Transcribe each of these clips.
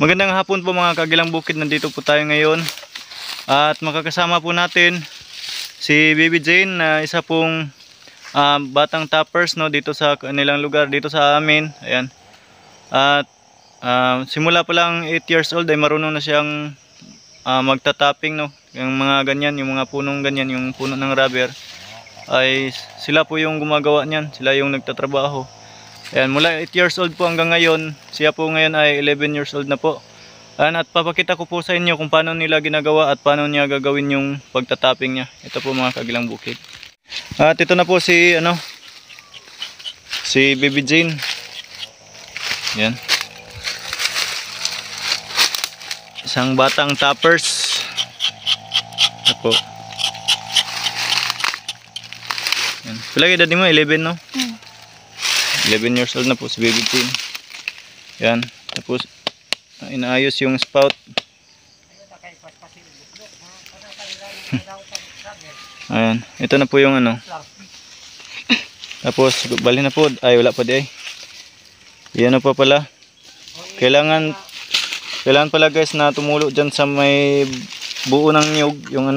Magandang hapon po mga Kagilang Bukid. Nandito po tayo ngayon at makakasama po natin si Baby Jane na isa pong batang toppers, no, dito sa kanilang lugar, dito sa amin. Ayan. At simula pa lang 8 years old ay marunong na siyang magta-topping, no. Yung mga ganyan, yung mga punong ganyan, yung puno ng rubber ay sila po yung gumagawa niyan, sila yung nagtatrabaho. Ayan, mula 8 years old po hanggang ngayon, siya po ngayon ay 11 years old na po. At papakita ko po sa inyo kung paano nila ginagawa at paano niya gagawin yung pagtatapping niya. Ito po mga Kagilang Bukid. At ito na po si si Baby Jane. Yan. Isang batang toppers. Ito po. Yan. Palagi edad mo 11, no? 11 years old na po si Baby Jane. Yan. Tapos inaayos yung spout. Ayan. Ito na po yung Tapos bali na po. Ay wala pa di ay. Yan pa pala. Kailangan pala guys na tumulo dyan sa may buo ng niyog. Yung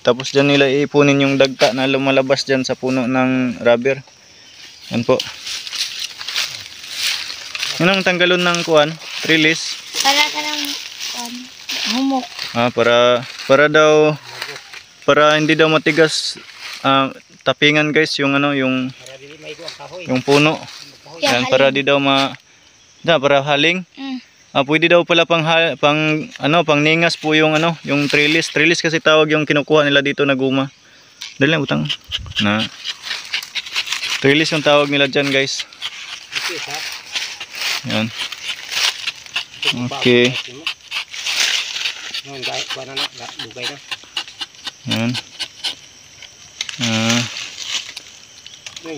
Tapos dyan nila iipunin yung dagta na lumalabas dyan sa puno ng rubber. Yan po. Yun ang tanggalon ng kuwan, trellis. Para ka ng humok. Para hindi daw matigas tapingan guys yung yung puno. Yan, para di daw para haling. Pwede daw pala pang ningas po yung yung trellis. Trellis kasi tawag yung kinukuha nila dito na guma. Dali lang utang. Trellis yung tawag nila diyan guys. Yan. Okay. Yan.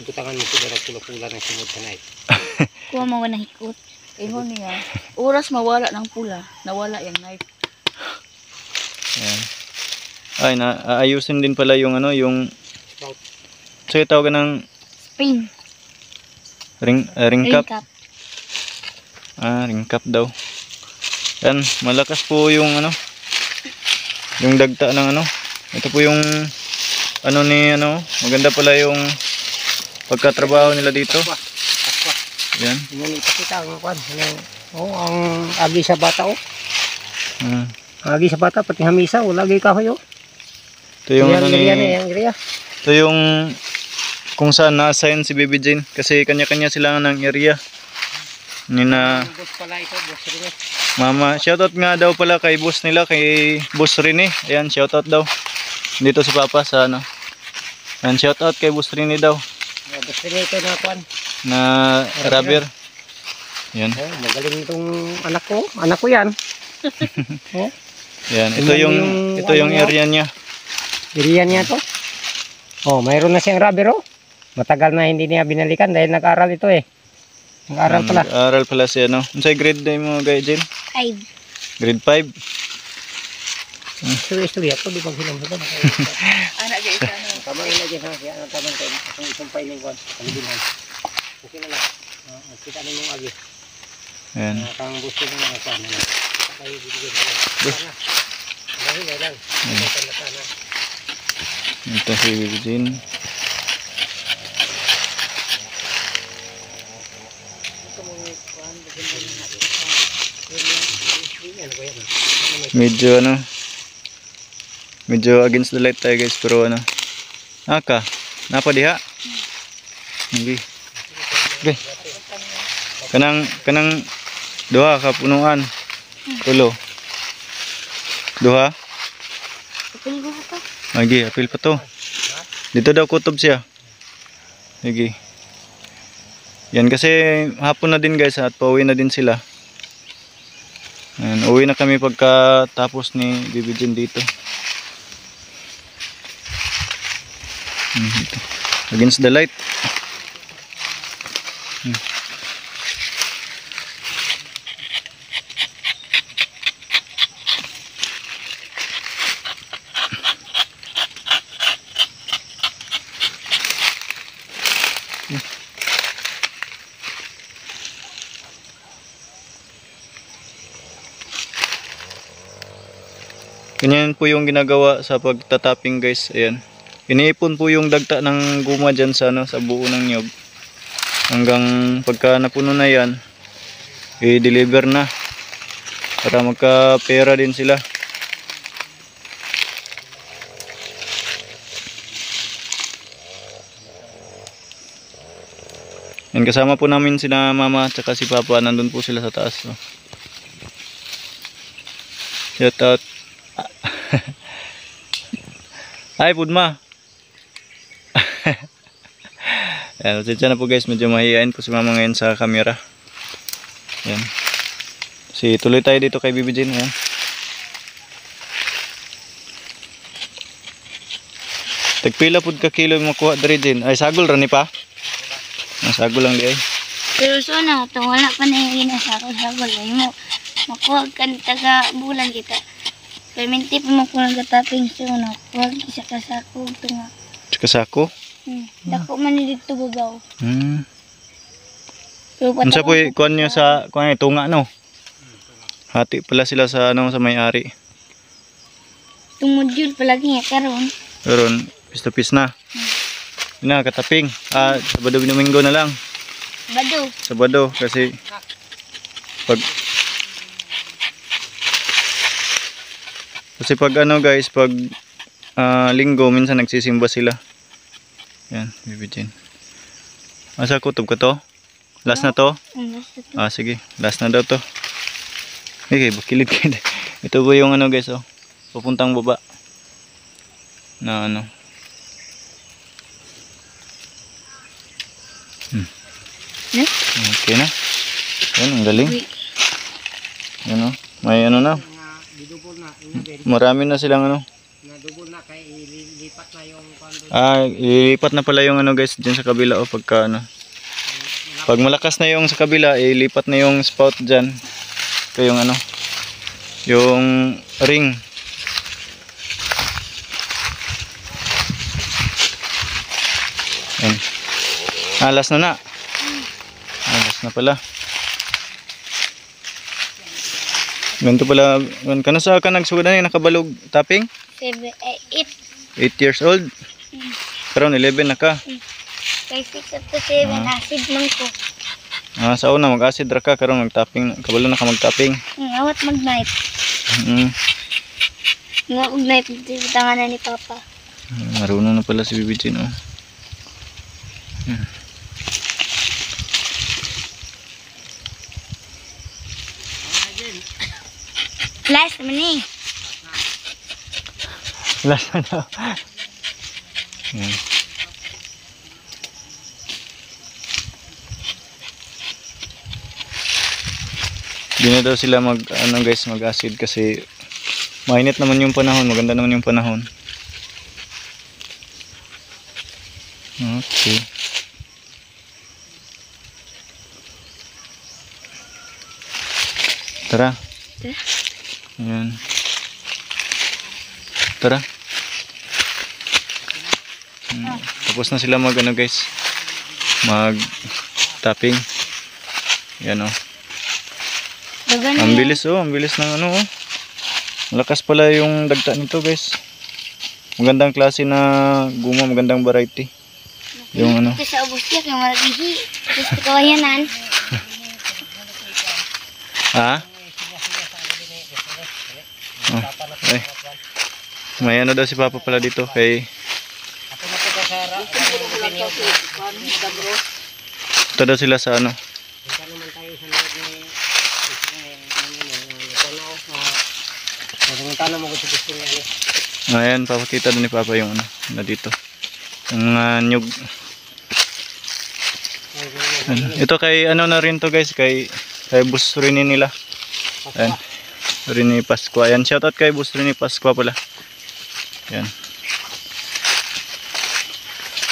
Butangan mo sila ng pula-pula ng simot sa night. Kuha mo na hikot. Ingon niya. Oras mawala ng pula. Nawala yung knife. Yan. Ay, aayusin din pala yung yung so tawag ng Spring. Ring cap. Ring cap daw. Yan, malakas po yung yung dagta ng Ito po yung maganda pala yung pagkatrabaho nila dito. Yan. Ipakita ang kwan. Ang agi sa bata Agi sa bata pati hamisa lagi kahoy Ito yung Ito yung kung saan na-assign si Baby Jane kasi kanya-kanya sila ng area. Boss pala ito, boss Rene. Mama, shoutout nga daw pala kay boss nila, kay Boss Rene. Ayan, shoutout daw. Dito si Papa sa Ayan, shoutout kay Boss Rene daw. Boss Rene ito na kwan. Na rubber. Ayan. Magaling itong anak ko. Anak ko yan. Ayan, ito yung area niya. Area niya to. Mayroon na siyang rubber Matagal na hindi niya binalikan dahil nag-aral ito Nag-aral pala. Nag-aral pala siya Unsay grade na mo guys Jane? 5. Grade 5. Istorya to di bang hilang ito. Anak guys Tama na lagi ha. Kaya ang tamang tayo. Ang isang piling kwan. Palibinan. Okay na lang. Kita na yung agi. Ayan. Kang gusto mo na kwan. Kita kayo bibigyan ko. Dahil na lang. Ito si Baby Jane. Medyo against the light tayo guys, pero napa diha. Okay. Kanang duha ka punuan. Tulo. Duha. Apil ko pa. Lagi, apil pa to. Dito daw kutob siya. Lagi. Yan kasi hapon na din guys at pauwi na din sila. Uwi na kami pagkatapos ni Baby Jane dito. Against the light. Ganyan po yung ginagawa sa pagtatapping guys. Ayan. Iniipon po yung dagta ng guma dyan sa, ano, sa buo ng nyog. Hanggang pagka napuno na yan, i-deliver na. Para magka-pera din sila. Yan, kasama po namin sina mama at saka si papa. Nandun po sila sa taas. So. Shout out. Hi Pudma. Ayan, pasensya na po guys, medyo mahihain po si mama ngayon sa camera. Ayan. Tuloy tayo dito kay Bibi Jane. Ayan. Tagpila pud ka kilo yung makuha dari din. Ay sagol ra ni pa. Ang sagol lang di ay. Pero so na, ito wala pa na yung inasakol-sakol. Ay mo, makuha ka ni taga bulan kita. Kaya minti pa makuha ng taping so na, huwag isa kasako ito nga. Kasako? Dako man ni dito babaw. Pero Unsa po kuan niyo sa kuan tunga no? Hati pala sila sa ano sa may-ari. Tumudjul palagi nga karon. Karon pis na. Ina kataping. Sabado Domingo na lang. Bado. Sabado kasi pag ano guys, pag linggo minsan nagsisimba sila. Yan, Bibi Jane. Asa kutob ka to? Last na to? Sige, last na daw to. Okay, bakilid kayo. Ito po yung ano guys, oh. Papuntang baba. Na ano. Okay na. Yan, ang galing. Yan, oh. May ano na. Marami na silang ano. Nadubol na kay ilipat na yung Ilipat na pala yung ano guys diyan sa kabila o pagka ano. Pag malakas na yung sa kabila, ilipat na yung spout diyan. Ito yung ano. Yung ring. Yan. Last na na. Last na pala. Ganito pala, kano sa ka nagsudan yung nakabalog tapping? 8. 8 years old? Karon 11 na ka? Kay 6 up to 7, acid man ko. Sa una mag-acid ra ka, karon mag-tapping, kabalo na ka mag-tapping. Awat mag-night. Nga mag-night, dito tanganan ni Papa. Marunong na pala si Bibi Jane, oh. Last naman eh. Last na daw. Yan. Di na daw sila mag-acid kasi mainit naman yung panahon, maganda naman yung panahon. Okay. Tara. Ayan. Tara. Tapos na sila mag ano guys. Mag tapping. Yan oh. Ang bilis oh, ang bilis ng ano oh. Malakas pala yung dagta nito guys. Magandang klase na guma, magandang variety. Yung ano. Ito sa ubos niya, kaya maragigi. Gusto ko yanan. Ha? Oh, ay. May ano daw si Papa pala dito kay ito daw sila sa ano. Ayan, papakita doon ni Papa yung ano na dito. Yung nyug. Ito kay ano na rin to guys, kay Bus Rini nila. Ayan. Rini Pasqua. Ayan, shoutout kay Bus Rini Pasqua pala. Ayan.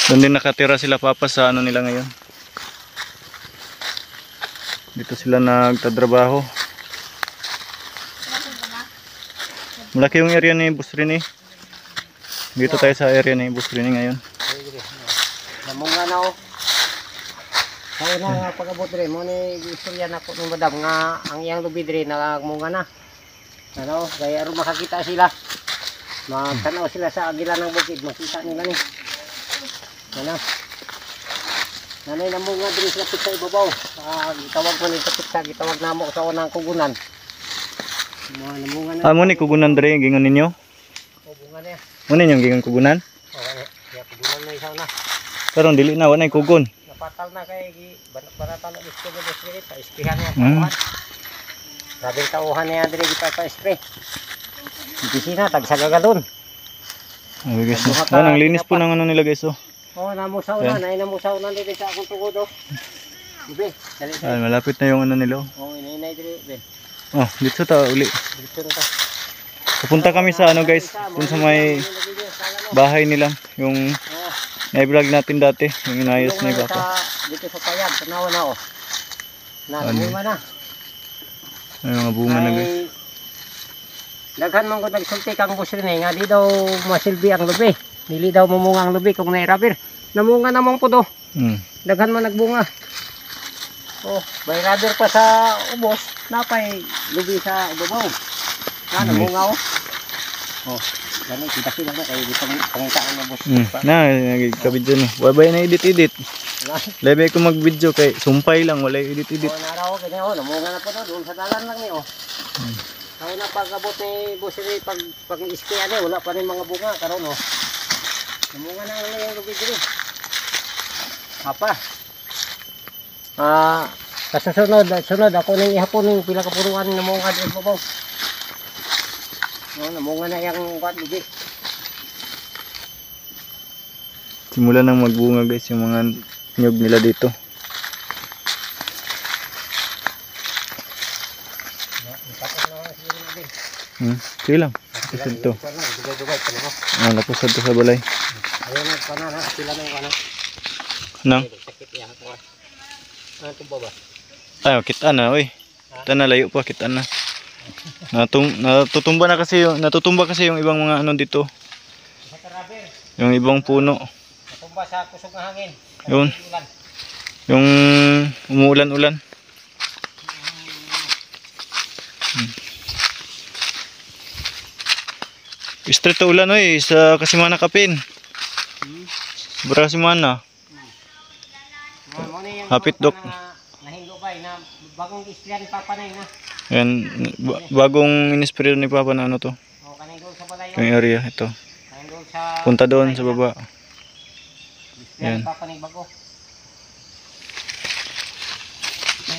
Doon din nakatira sila Papa sa ano nila ngayon. Dito sila nagtatrabaho. Malaki yung area ni Bus Rini. Dito tayo sa area ni Bus Rini ngayon. Namunga na oh. Sa una nga pag-abot rin mo ni istorya na ko ng madam nga ang iyang lubi rin nakamunga na. Ano, kaya ro makakita sila. Magtanaw sila sa agila ng bukid, makita nila ni. Ano? Nanay na mga diri sila sa ibabaw. Gitawag ko ni sa gitawag namo sa unang kugunan. Mga namunga na. Amo ni kugunan dre gingon ninyo? O bunga na. Mo ninyong gingon kugunan? O kaya kugunan na isaw na. Pero dili na wala kugon. Napatal na kay banat-banatan na isko mo diri pa ispihan niya Hmm. tauhan. Sabing tauhan niya diri kita pa spray. Bisina tag sa gagalon. Ay guys, ang linis po ng ano nila guys oh. Oh, namusaw na, namusaw na diri sa akong tugod oh. Ibe, dali. Ay, malapit na yung ano nila oh. Oh, inay diri, be. Oh, dito ta uli. Dito na ta. Pupunta kami sa ano guys, dun sa may bahay nila, yung Oh, na-vlog natin dati, yung inayos ni Papa. dito sa payag, tanawa na oh. Namunga na. Ay, mga bunga na guys. Ay, daghan man ko nagsulti kang busrin nga di daw masilbi ang lubi. Dili daw mamunga ang lubi kung nairabir. Namunga namang po do. Hmm. Daghan man nagbunga. Oh, may rubber pa sa ubos, napay lubi sa ibabaw. Namunga oh. Oh, gani kita sila na kay di pangitaan na boss. Na, nagkabidyo no. Wabay na edit-edit. Lebe ko mag-video kay sumpay lang, wala edit-edit. Oh, naraw kani oh, namunga na po do, doon sa dalan lang ni oh. Ako na pagabot ni boss ni pag iski ani, wala pa rin mga bunga karon oh. Namunga na lang yung lubi diri. Apa? Kasunod ako nang ihapon ng pila ka puruan ng mga adres babaw. No, namunga na yung kwan lubi. Simula nang magbunga guys yung mga nyug nila dito. Sige lang. Lapusad to. Lapusad to sa balay. Ayun na, pana na, sila na yung ano. Nang? Sakit yan ako. Ano ito ba ba? Ay, kita na, oy. Kita na, layo pa, kita na. Natutumba kasi yung ibang mga ano dito. Sa karaber, Yung ibang puno. natumba sa kusog ng hangin. Yun. Yung umuulan-ulan. Straight to ulan oy, sa Kasimana Kapin. Sobra Kasimana. Hapit, Dok. Nahingo ba na bagong isla ni Papa na yun na. Yan, bagong inispray ni Papa na ano to. O, kanay doon sa balay Yung area, ito. kanay doon sa... Punta doon sa baba. Isla Yan. ni Papa na yung bago.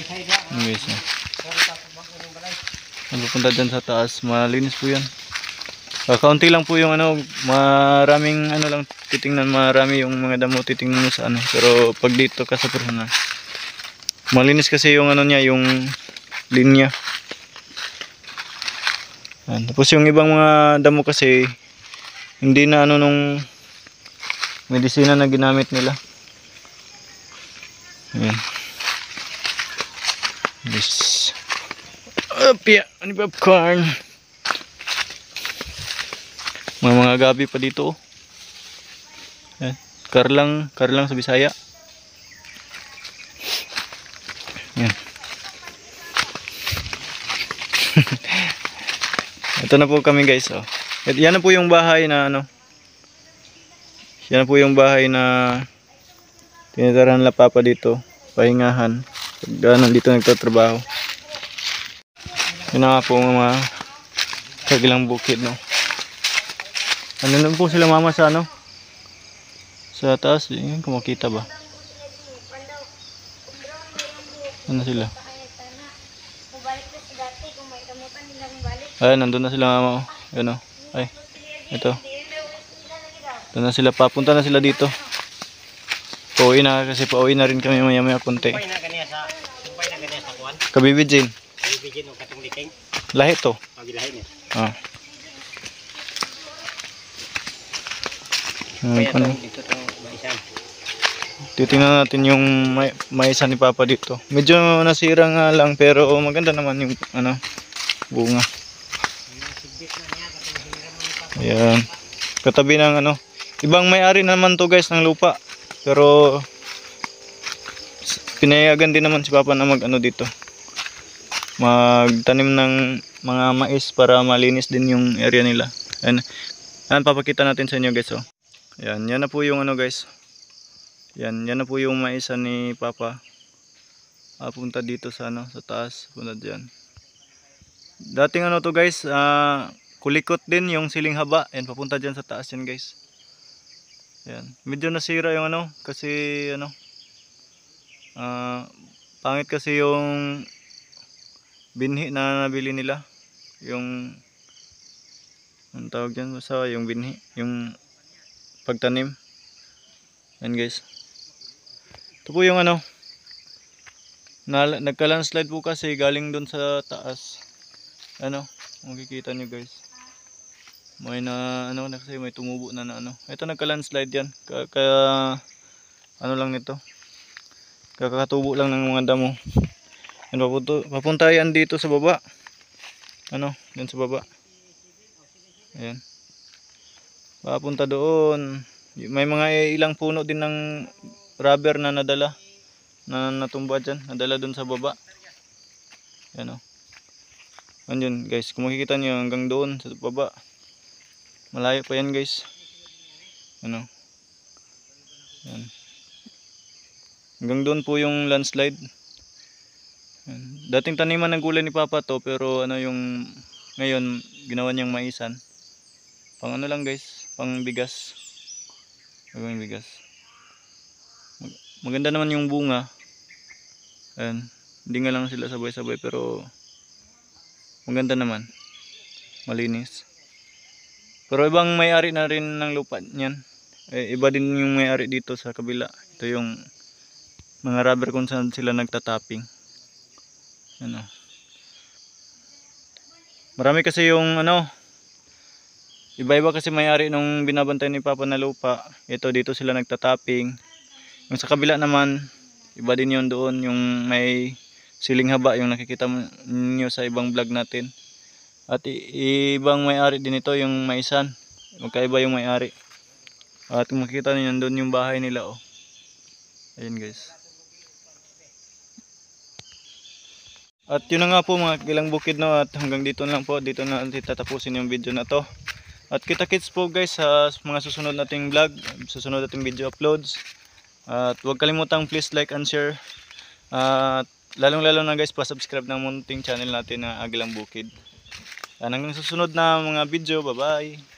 Say lang. Yung guys, oh. Sorry Papa, bago yung balay. Pupunta dyan sa taas, malinis po yan. Kaunti lang po yung ano, maraming ano lang titingnan, marami yung mga damo titingnan mo sa ano. Pero pag dito ka sa personal, malinis kasi yung ano niya, yung linya. Yan. Tapos yung ibang mga damo kasi hindi na ano nung medisina na ginamit nila. Ayan. This. Pia, ano ba popcorn? Mga gabi pa dito. Ayan. Karlang sa Bisaya. Yan. Ito na po kami guys oh. Yan na po yung bahay na ano. Yan na po yung bahay na tinitirahan nila Papa dito, pahingahan pag nandito nagtatrabaho. Yun na nga po mga kagilang bukid no. Ano na po sila mama sa ano? Sa taas, yun kung makita ba? Ano sila? Ay, nandun na sila mama. Yun o. Ay, ito. Doon na sila, papunta na sila dito. Pauwi na kasi pauwi na rin kami maya-maya konti. Sumpay na ganyan sa kuwan. Kabibidjin. Bibigyan ng katong liking. Lahi to. Pagilahin niya. Ah. Kaya Ano, dito itong maisan. titingnan natin yung maisa ni Papa dito. Medyo nasira nga lang pero maganda naman yung ano, bunga. Ayan. Katabi ng ano. Ibang may-ari naman to guys ng lupa. Pero pinayagan din naman si Papa na mag ano dito. magtanim ng mga mais para malinis din yung area nila. Yan papakita natin sa inyo guys. Oh. Yan na po yung ano guys. Yan na po yung maisan ni Papa. Punta dito sa ano, sa taas, punta diyan. Dating ano to guys, kulikot din yung siling haba. Yan papunta diyan sa taas yan guys. Yan. Medyo nasira yung ano kasi ano pangit kasi yung binhi na nabili nila. Yung ang tawag dyan, basta yung binhi, yung pagtanim. Yan guys. Ito po yung ano, nagka-landslide po kasi galing dun sa taas. Ano, makikita nyo guys. May na, ano na kasi may tumubo na ano. Ito nagka-landslide yan. Ano lang nito. Kakatubo lang ng mga damo. Yan, papunta yan dito sa baba. Ano, dyan sa baba. Ayan. Papunta doon. May mga ilang puno din ng rubber na nadala. Na natumba dyan. Nadala doon sa baba. Ayan o. Ayan guys. Kung makikita nyo hanggang doon sa baba. Malayo pa yan guys. Ayan o. Ayan. Hanggang doon po yung landslide. Ayan. Dating taniman ng gulay ni Papa to. Pero ano yung ngayon ginawa niyang maisan. Pang ano lang guys, pang bigas. Gagawin bigas. Maganda naman yung bunga. Ayan. Hindi nga lang sila sabay-sabay pero maganda naman. Malinis. Pero ibang may-ari na rin ng lupa niyan. Iba din yung may-ari dito sa kabila. Ito yung mga rubber kung saan sila nagtatapping. Ano. Marami kasi yung ano, iba-iba kasi may-ari nung binabantay ni Papa na lupa. Ito dito sila nagtatapping. Yung sa kabila naman, iba din yun doon. Yung may siling haba, yung nakikita niyo sa ibang vlog natin. At ibang may-ari din ito, yung maisan. Magkaiba yung may-ari. At kung makikita niyo doon yung bahay nila. Oh. Ayun guys. At yun na nga po mga kagilang bukid, no. At hanggang dito na lang po. Dito na natin tatapusin yung video na to. At kita-kits po guys sa mga susunod nating vlog, susunod nating video uploads. At huwag kalimutang please like and share. At lalong-lalo na guys, pa-subscribe ng munting channel natin na Agilang Bukid. Hanggang susunod na mga video, bye-bye.